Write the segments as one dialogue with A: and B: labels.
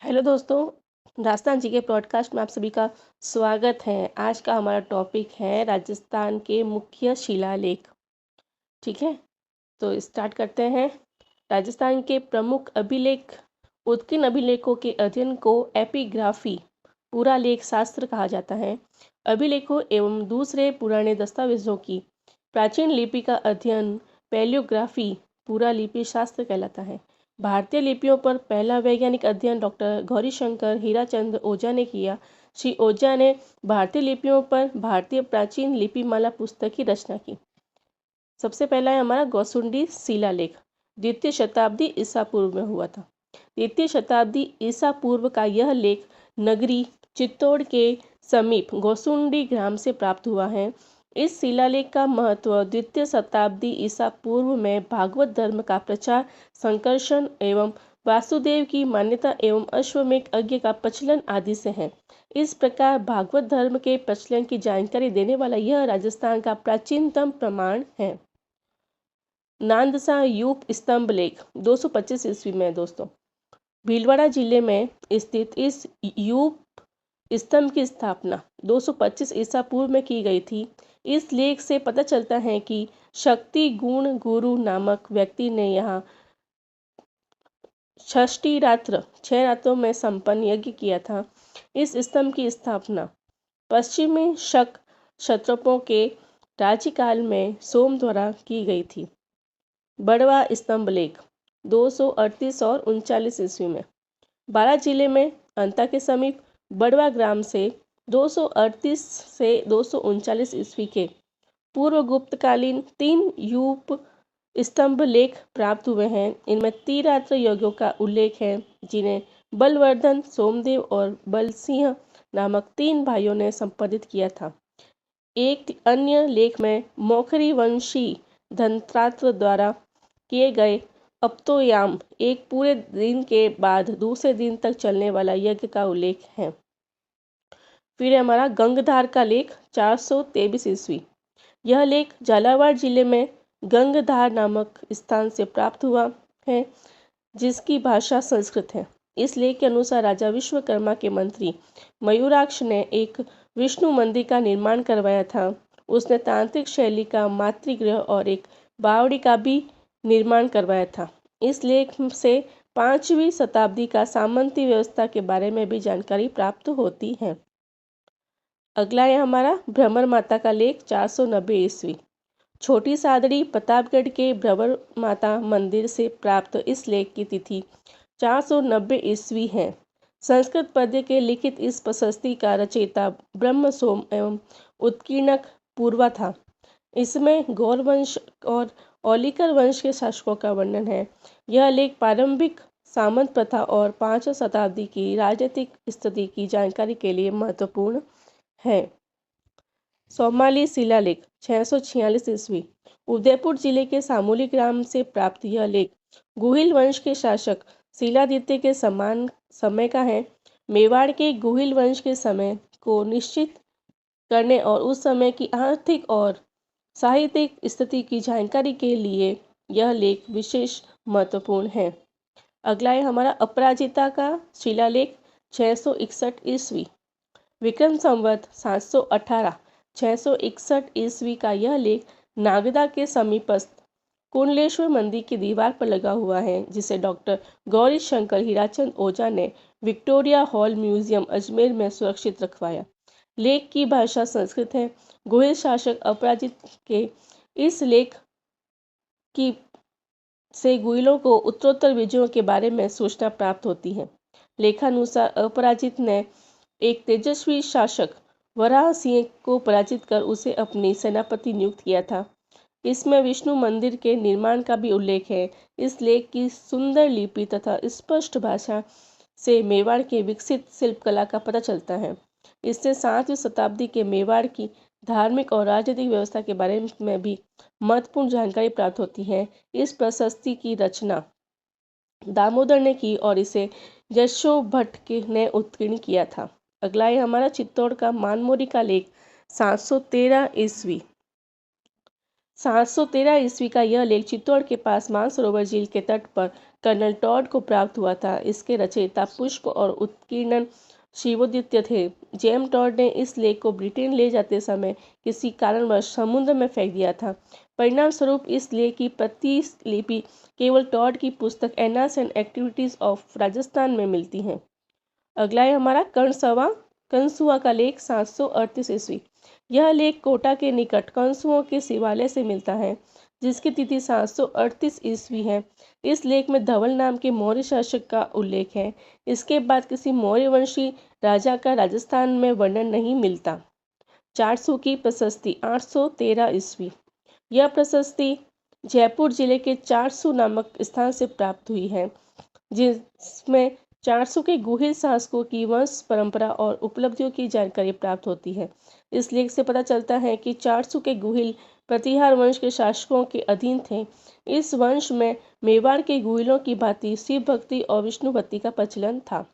A: Hello दोस्तों, राजस्थान जी के podcast में आप सभी का स्वागत है। आज का हमारा टॉपिक है राजस्थान के मुख्य शिलालेख। ठीक है, तो स्टार्ट करते हैं। राजस्थान के प्रमुख अभिलेख। उत्कीर्ण अभिलेखों के अध्ययन को एपिग्राफी पुरालेख शास्त्र कहा जाता है। अभिलेखों एवं दूसरे पुराने दस्तावेजों की प्राचीन लिपि का अध्ययन पैलियोग्राफी पुरालिपि शास्त्र कहलाता है। भारतीय लिपियों पर पहला वैज्ञानिक अध्ययन डॉक्टर गौरीशंकर हीराचंद ओझा ने किया। श्री ओझा ने भारतीय लिपियों पर भारतीय प्राचीन लिपिमाला पुस्तक की रचना की। सबसे पहला है हमारा गौसुंडी शिलालेख। द्वितीय शताब्दी ईसा पूर्व में हुआ था। द्वितीय शताब्दी ईसा पूर्व का यह लेख नगरी चित्तौड़ के समीप गौसुंडी ग्राम से प्राप्त हुआ है। इस शिलालेख का महत्व द्वितीय शताब्दी ईसा पूर्व में भागवत धर्म का प्रचार, संकर्षण एवं वासुदेव की मान्यता एवं अश्वमेध यज्ञ का प्रचलन आदि से है। इस प्रकार भागवत धर्म के प्रचलन की जानकारी देने वाला यह राजस्थान का प्राचीनतम प्रमाण है। नांदसा यूप स्तंभ लेख 225 ईस्वी में दोस्तों भीलवाड़ा जिले में स्थित इस यूप स्तंभ की स्थापना 225 ईसा पूर्व में की गई थी। इस लेख से पता चलता है कि शक्ति गुण गुरु नामक व्यक्ति ने यहाँ षष्ठी रात्र 6 रातों में संपन्न यज्ञ किया था। इस स्तंभ की स्थापना पश्चिमी शक क्षत्रपों के राज्यकाल में सोम द्वारा की गई थी। बड़वा स्तंभ लेख 238 और 39 ईस्वी में बारां जिले में अंता के समीप बड़वा ग्राम से 238 से 239 ईस्वी के पूर्व गुप्तकालीन 3 यूप स्तंभ लेख प्राप्त हुए हैं। इनमें त्रिरात्र यज्ञों का उल्लेख है, जिन्हें बलवर्धन, सोमदेव और बलसिंह नामक 3 भाइयों ने संपादित किया था। एक अन्य लेख में मौखरी वंशी धनत्रात्र द्वारा किए गए अपतोयाम, एक पूरे दिन के बाद दूसरे दिन तक चलने वाला यज्ञ का उल्लेख है। फिर हमारा गंगधार का लेख 423 ईस्वी। यह लेख झालावाड़ जिले में गंगधार नामक स्थान से प्राप्त हुआ है, जिसकी भाषा संस्कृत है। इस लेख के अनुसार राजा विश्वकर्मा के मंत्री मयूराक्ष ने एक विष्णु मंदिर का निर्माण करवाया था। उसने तांत्रिक शैली का मातृगृह और एक बावड़ी का भी निर्माण करवाया था। इस लेख से 5वीं शताब्दी का सामंती व्यवस्था के बारे में भी जानकारी प्राप्त होती है। अगला है हमारा भ्रमर माता का लेख 490 ईस्वी। छोटी सादड़ी प्रतापगढ़ के भ्रमर माता मंदिर से प्राप्त इस लेख की तिथि 490 ईस्वी है। संस्कृत पद्य के लिखित इस प्रशस्ति का रचयिता ब्रह्मसोम एवं उत्कीर्णक पूर्वा था। इसमें गौर वंश और औलिकर वंश के शासकों का वर्णन है। यह लेख प्रारंभिक सामंत प्रथा और 5वीं शताब्दी की राजनीतिक स्थिति की जानकारी के लिए महत्वपूर्ण है। सोमाली शिलालेख 646 ईस्वी। उदयपुर जिले के सामूली ग्राम से प्राप्त यह लेख गुहिल वंश के शासक शिलादित्य के समान समय का है। मेवाड़ के गुहिल वंश के समय को निश्चित करने और उस समय की आर्थिक और साहित्यिक स्थिति की जानकारी के लिए यह लेख विशेष महत्वपूर्ण है। अगला है हमारा अपराजिता का शिलालेख 661 ईस्वी। विक्रम संवत 718 661 ईस्वी का यह लेख नागदा के समीपस्थ कुंडलेश्वर मंदिर की दीवार पर लगा हुआ है, जिसे डॉक्टर गौरी शंकर हीराचंद ओझा ने विक्टोरिया हॉल म्यूजियम अजमेर में सुरक्षित रखवाया। लेख की भाषा संस्कृत है। गुहिल शासक अपराजित के इस लेख की से गुहिलों को उत्तरोत्तर विजयों के बारे में सूचना प्राप्त होती है। लेखानुसार अपराजित ने एक तेजस्वी शासक वराह सिंह को पराजित कर उसे अपनी सेनापति नियुक्त किया था। इसमें विष्णु मंदिर के निर्माण का भी उल्लेख है। इस लेख की सुंदर लिपि तथा स्पष्ट भाषा से मेवाड़ के विकसित शिल्पकला का पता चलता है। इससे 7वीं शताब्दी के मेवाड़ की धार्मिक और राजनीतिक व्यवस्था के बारे में भी महत्वपूर्ण जानकारी प्राप्त होती है। इस प्रशस्ति की रचना दामोदर ने की और इसे यशो भट्ट ने उत्कीर्ण किया था। अगला है हमारा चित्तौड़ का मानमोरी का लेख 713 ईस्वी। 713 ईस्वी का यह लेख चित्तौड़ के पास मानसरोवर झील के तट पर कर्नल टॉड को प्राप्त हुआ था। इसके रचयिता पुष्प और उत्कीर्णन शिवोदित्य थे। जेम्स टॉड ने इस लेख को ब्रिटेन ले जाते समय किसी कारणवश समुद्र में फेंक दिया था। परिणाम स्वरूप इस लेख की प्रतिलिपि केवल टॉड की पुस्तक एनास एंड एक्टिविटीज ऑफ राजस्थान में मिलती हैं। अगला है हमारा कंसुआ का लेख 738 ईस्वी। यह लेख कोटा के निकट कंसुओं के शिवालय से मिलता है, जिसकी तिथि 738 ईस्वी है। इस लेख में धवल नाम के मौर्य शासक का उल्लेख है। इसके बाद किसी मौर्य वंशी राजा का राजस्थान में वर्णन नहीं मिलता। 400 की प्रशस्ति 813 ईस्वी। यह प्रशस्ति जयपुर जिले के 400 नामक स्थान से प्राप्त हुई है, जिसमें 400 के गुहिल शासकों की वंश परंपरा और उपलब्धियों की जानकारी प्राप्त होती है। इस लेख से पता चलता है कि 400 के गुहिल प्रतिहार वंश के शासकों के अधीन थे। इस वंश में मेवाड़ के गुहिलों की भांति शिव भक्ति और विष्णु भक्ति का प्रचलन था।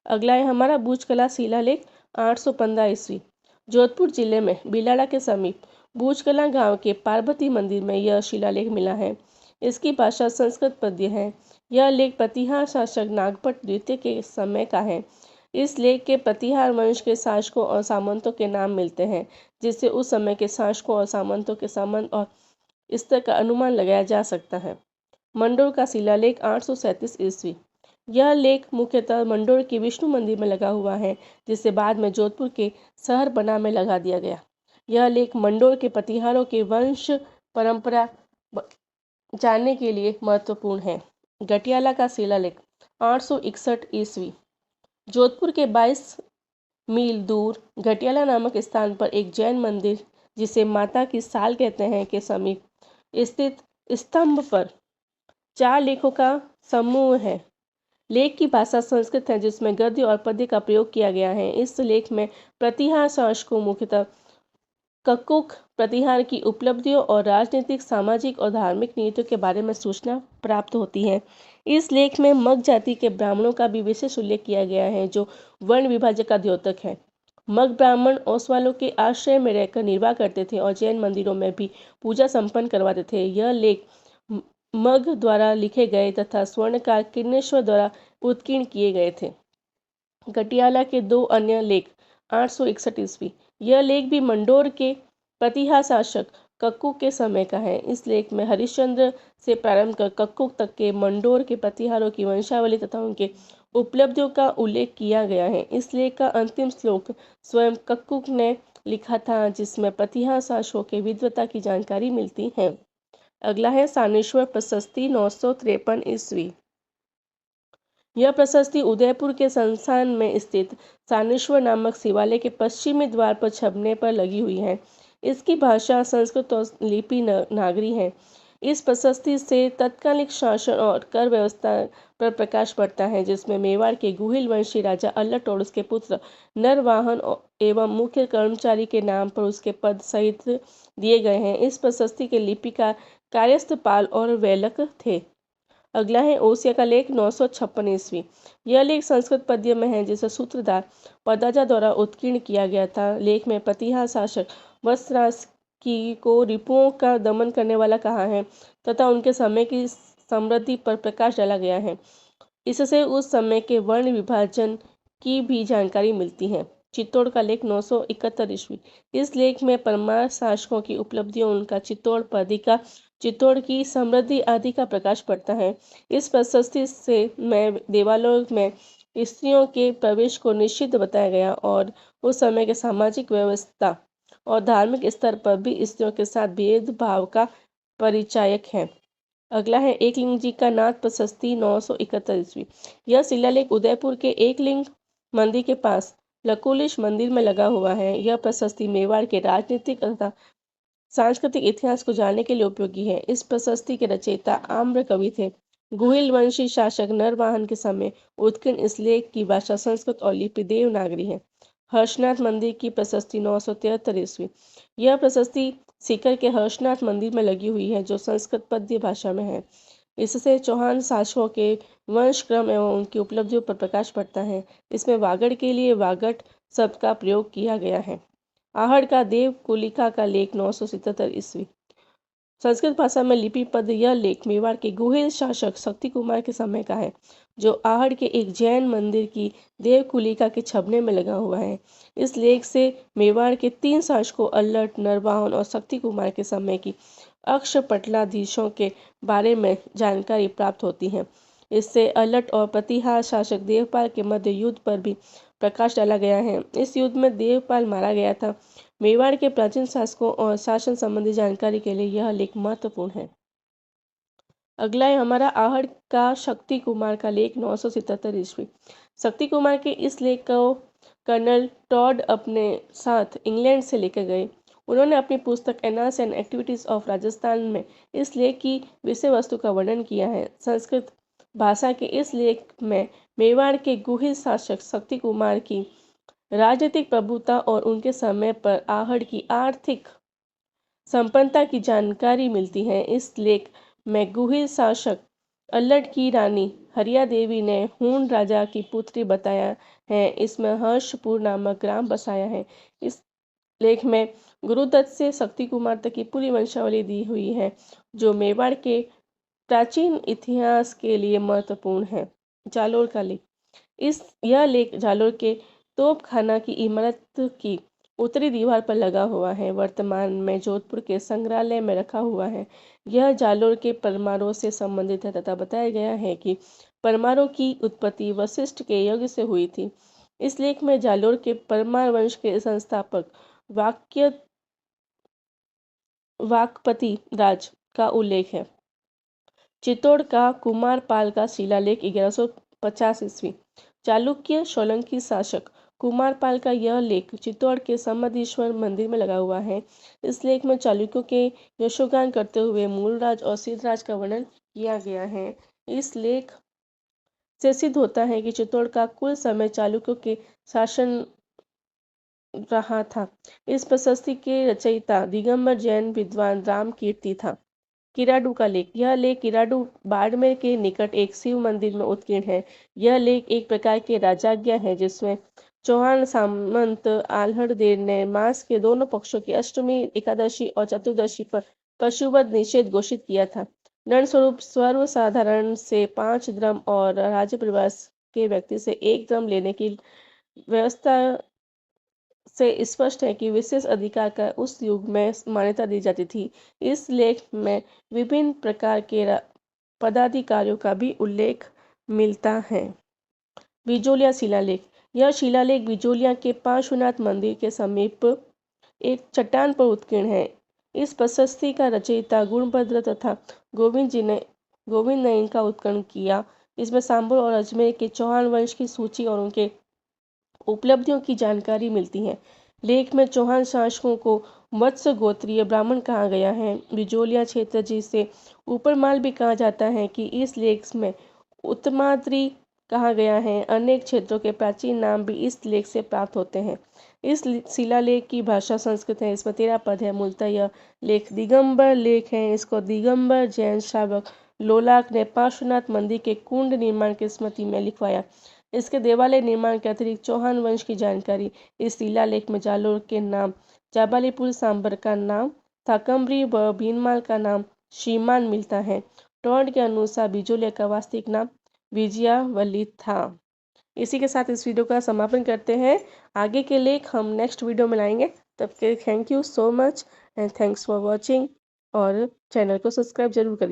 A: अगला है हमारा भूजकला शिलालेख 815 ईस्वी। जोधपुर जिले में बिलाड़ा के समीप भूजकला गांव के पार्वती मंदिर में यह शिलालेख मिला है। इसकी भाषा संस्कृत पद्य है। यह लेख प्रतिहार शासक नागभट्ट द्वितीय के समय का है। इस लेख के प्रतिहार वंश के शासकों और सामंतों के नाम मिलते हैं, जिससे उस समय के शासकों और सामंतों के संबंध और स्तर का अनुमान लगाया जा सकता है। मंडोर का शिलालेख 837 ईस्वी। यह लेख मुख्यतः मंडोर के विष्णु मंदिर में लगा हुआ है, जिसे बाद में जोधपुर के शहर बना में लगा दिया गया। यह लेख मंडोर के प्रतिहारों के वंश परंपरा जानने के लिए महत्वपूर्ण है। गटियाला का शिलालेख 861 ईस्वी। जोधपुर के 22 मील दूर गटियाला नामक स्थान पर एक जैन मंदिर, जिसे माता की साल कहते हैं, के समीप स्थित स्तंभ पर 4 लेखों का समूह है। लेख की भाषा संस्कृत है, जिसमें गद्य और पद्य का प्रयोग किया गया है। इस लेख में प्रतिहार शासकों मुख्यतः कक्कुक प्रतिहार की उपलब्धियों और राजनीतिक, सामाजिक और धार्मिक नीतियों के बारे में सूचना प्राप्त होती है। इस लेख में मग जाति के ब्राह्मणों का भी विशेष उल्लेख किया गया है, जो वर्ण विभाजन का द्योतक है। मग ब्राह्मण ओसवालों के आश्रय में रहकर निर्वाह करते थे और जैन मंदिरों में भी पूजा संपन्न करवाते थे। यह लेख मग द्वारा लिखे गए तथा स्वर्णकार किरणेश्वर द्वारा उत्कीर्ण किए गए थे। गटियाला के 2 अन्य लेख 861 ईस्वी। यह लेख भी मंडोर के प्रतिहार शासक कक्कुक के समय का है। इस लेख में हरिश्चंद्र से प्रारंभ कर कक्कुक तक के मंडोर के प्रतिहारों की वंशावली तथा उनके उपलब्धियों का उल्लेख किया गया है। इस लेख का अंतिम श्लोक स्वयं कक्कुक ने लिखा था, जिसमें प्रतिहार शासकों के विद्वता की जानकारी मिलती है। अगला है सानेश्वर प्रशस्ति 953 ईस्वी। यह प्रशस्ति उदयपुर के संस्थान में स्थित सानेश्वर नामक शिवालय के पश्चिमी द्वार पर छपने पर लगी हुई है। इसकी भाषा संस्कृत और लिपि नागरी है। इस प्रशस्ति से तत्कालीन शासन और कर व्यवस्था पर प्रकाश पड़ता है, जिसमें मेवाड़ के गुहिल वंशी राजा अल्लट और उसके पुत्र नरवाहन एवं मुख्य कर्मचारी के नाम पर उसके पद सहित दिए गए हैं। इस प्रशस्ति के लिपिकार कायस्थ पाल और वेलक थे। अगला है ओसिया का लेख 956 ईस्वी। यह लेख संस्कृत पद्य में है, जिसे सूत्रधार पदाजा द्वारा उत्कीर्ण किया गया था। लेख में प्रतिहार शासक वत्सराज की को रिपुओं का दमन करने वाला कहा है तथा उनके समय की समृद्धि पर प्रकाश डाला गया है। इससे उस समय के वर्ण विभाजन की भी जानकारी मिलती है। चित्तौड़ का लेख 971 ईस्वी। इस लेख में परमार शासकों की उपलब्धियों, उनका चित्तौड़ पर अधिकार, चित्तौड़ की समृद्धि आदि का प्रकाश पड़ता है। इस प्रशस्ति से में देवालयों में स्त्रियों के प्रवेश को निषिद्ध बताया गया और उस समय के सामाजिक व्यवस्था और धार्मिक स्तर पर भी स्त्रियों के साथ भेदभाव का परिचायक है। अगला है एकलिंग जी का नाथ प्रशस्ति 971 ईस्वी। यह शिलालेख उदयपुर के एकलिंग मंदिर के पास लकुलिश मंदिर में लगा हुआ है। यह प्रशस्ति मेवाड़ के राजनीतिक तथा सांस्कृतिक इतिहास को जानने के लिए उपयोगी है। इस प्रशस्ति के रचयिता आम्र कवि थे। गुहिल वंशी शासक नरवाहन के समय उत्कीर्ण इस लेख की भाषा संस्कृत और लिपि देवनागरी है। हर्षनाथ मंदिर की प्रशस्ति 973 ईस्वी। यह प्रशस्ति सीकर के हर्षनाथ मंदिर में लगी हुई है, जो संस्कृत पद्य भाषा में है। इससे चौहान शासकों के वंश क्रम एवं उनकी उपलब्धियों पर प्रकाश पड़ता है। इसमें वागड़ के लिए वागट शब्द का प्रयोग किया गया है। आहड़ का देव कुलिका का लेख 977 ईस्वी। संस्कृत भाषा में लिपिबद्ध यह लेख मेवाड़ के गुहिल शासक शक्ति कुमार के समय का है, जो आहड़ के एक जैन मंदिर की देवकुलिका के छबने में लगा हुआ है। इस लेख से मेवाड़ के 3 शासकों अल्लट, नरवाहन और शक्ति कुमार के समय की अक्षपटलाधीशों के बारे में जानकारी प्राप्त होती है। इससे अल्लट और प्रतिहार शासक देवपाल के मध्य युद्ध पर भी प्रकाश डाला गया है। इस युद्ध में देवपाल मारा गया था। मेवाड़ के प्राचीन शासकों और शासन संबंधी जानकारी के लिए यह लेख महत्वपूर्ण है। अगला है हमारा आहड़ का शक्ति कुमार का लेख 977 ईस्वी। शक्ति कुमार के इस लेख को कर्नल टॉड अपने साथ इंग्लैंड से लेकर गए। उन्होंने अपनी पुस्तक एनास एंड एक्टिविटीज ऑफ राजस्थान में इस लेख की विषय वस्तु का वर्णन किया है। संस्कृत भाषा के इस लेख में मेवाड़ के गुहिल शासक शक्ति कुमार की राजनीतिक प्रभुता और उनके समय पर आहड़ की आर्थिक संपन्नता की जानकारी मिलती है। इस लेख में गुहिल शासक अल्लट की रानी हरिया देवी ने हूण राजा की पुत्री बताया है। इसमें हर्षपुर नामक ग्राम बसाया है। इस लेख में गुरुदत्त से शक्ति कुमार तक की पूरी वंशावली दी हुई है, जो मेवाड़ के प्राचीन इतिहास के लिए महत्वपूर्ण है। जालोर का लेख। यह लेख जालोर के तोपखाना की इमारत की उत्तरी दीवार पर लगा हुआ है। वर्तमान में जोधपुर के संग्रहालय में रखा हुआ है। यह जालोर के परमारों से संबंधित है तथा बताया गया है कि परमारों की उत्पत्ति वशिष्ठ के यज्ञ से हुई थी। इस लेख में जालोर के परमार वंश के संस्थापक वाकपति राज का उल्लेख है। चित्तौड़ का कुमारपाल का शिलालेख 1150 ईस्वी। चालुक्य सोलंकी शासक कुमारपाल का यह लेख चित्तौड़ के समबद्धेश्वर मंदिर में लगा हुआ है। इस लेख में चालुक्यों के यशोगान करते हुए मूलराज और सिद्धराज का वर्णन किया गया है। इस लेख से सिद्ध होता है कि चित्तौड़ का कुल समय चालुक्यों के शासन रहा था। इस प्रशस्ति के रचयिता दिगंबर जैन विद्वान राम कीर्ति था। किराडू का लेख। यह लेख किराडू बाड़मेर के निकट एक शिव मंदिर में उत्कीर्ण है। यह लेख एक प्रकार की राजाज्ञा है, जिसमें चौहान सामंत आल्हड़देव ने मास के दोनों पक्षों की अष्टमी, एकादशी और चतुर्दशी पर पशुवध निषेध घोषित किया था। दंड स्वरूप सर्वसाधारण से 5 द्रम और राज्य परिवार के व्यक्ति से 1 द्रम लेने की व्यवस्था से स्पष्ट है कि विशेष अधिकार का उस युग में मान्यता दी जाती थी। इस लेख में विभिन्न प्रकार के पदाधिकारियों का भी उल्लेख मिलता है। बिजोलिया शिलालेख। यह शिलालेख बिजोलिया के पार्श्वनाथ मंदिर के समीप एक चट्टान पर उत्कीर्ण है। इस प्रशस्ति का रचयिता गुणभद्र तथा गोविंद ने इनका उत्खनन किया। इसमें सांभर और अजमेर के चौहान वंश की सूची और उनके उपलब्धियों की जानकारी मिलती है। लेख में चौहान शासकों को वत्स गोत्रीय ब्राह्मण कहा गया है। बिजोलिया क्षेत्र, जिसे ऊपरमाल भी कहा जाता है, कि इस लेख में उत्तमाद्री कहा गया है। अनेक क्षेत्रों के प्राचीन नाम भी इस लेख से प्राप्त होते हैं। इस शिलालेख की भाषा संस्कृत है। इसमें 13 पद है। मूलतः यह लेख दिगंबर लेख है। इसको दिगंबर जैन श्रावक लोलाक ने पार्श्वनाथ मंदिर के कुंड निर्माण की स्मृति में लिखवाया। इसके देवालय निर्माण के अतिरिक्त चौहान वंश की जानकारी इस शिलालेख में जालोर के नाम जाबालीपुर, सांबर का नाम थाकम्बरी व भीनमाल का नाम श्रीमान मिलता है। टॉड के अनुसार बिजोलिया का वास्तविक नाम विजयावली था। इसी के साथ इस वीडियो का समापन करते हैं। आगे के लेख हम नेक्स्ट वीडियो में लाएंगे। तब के thank you so much and thanks for watching, और चैनल को सब्सक्राइब जरूर करिए।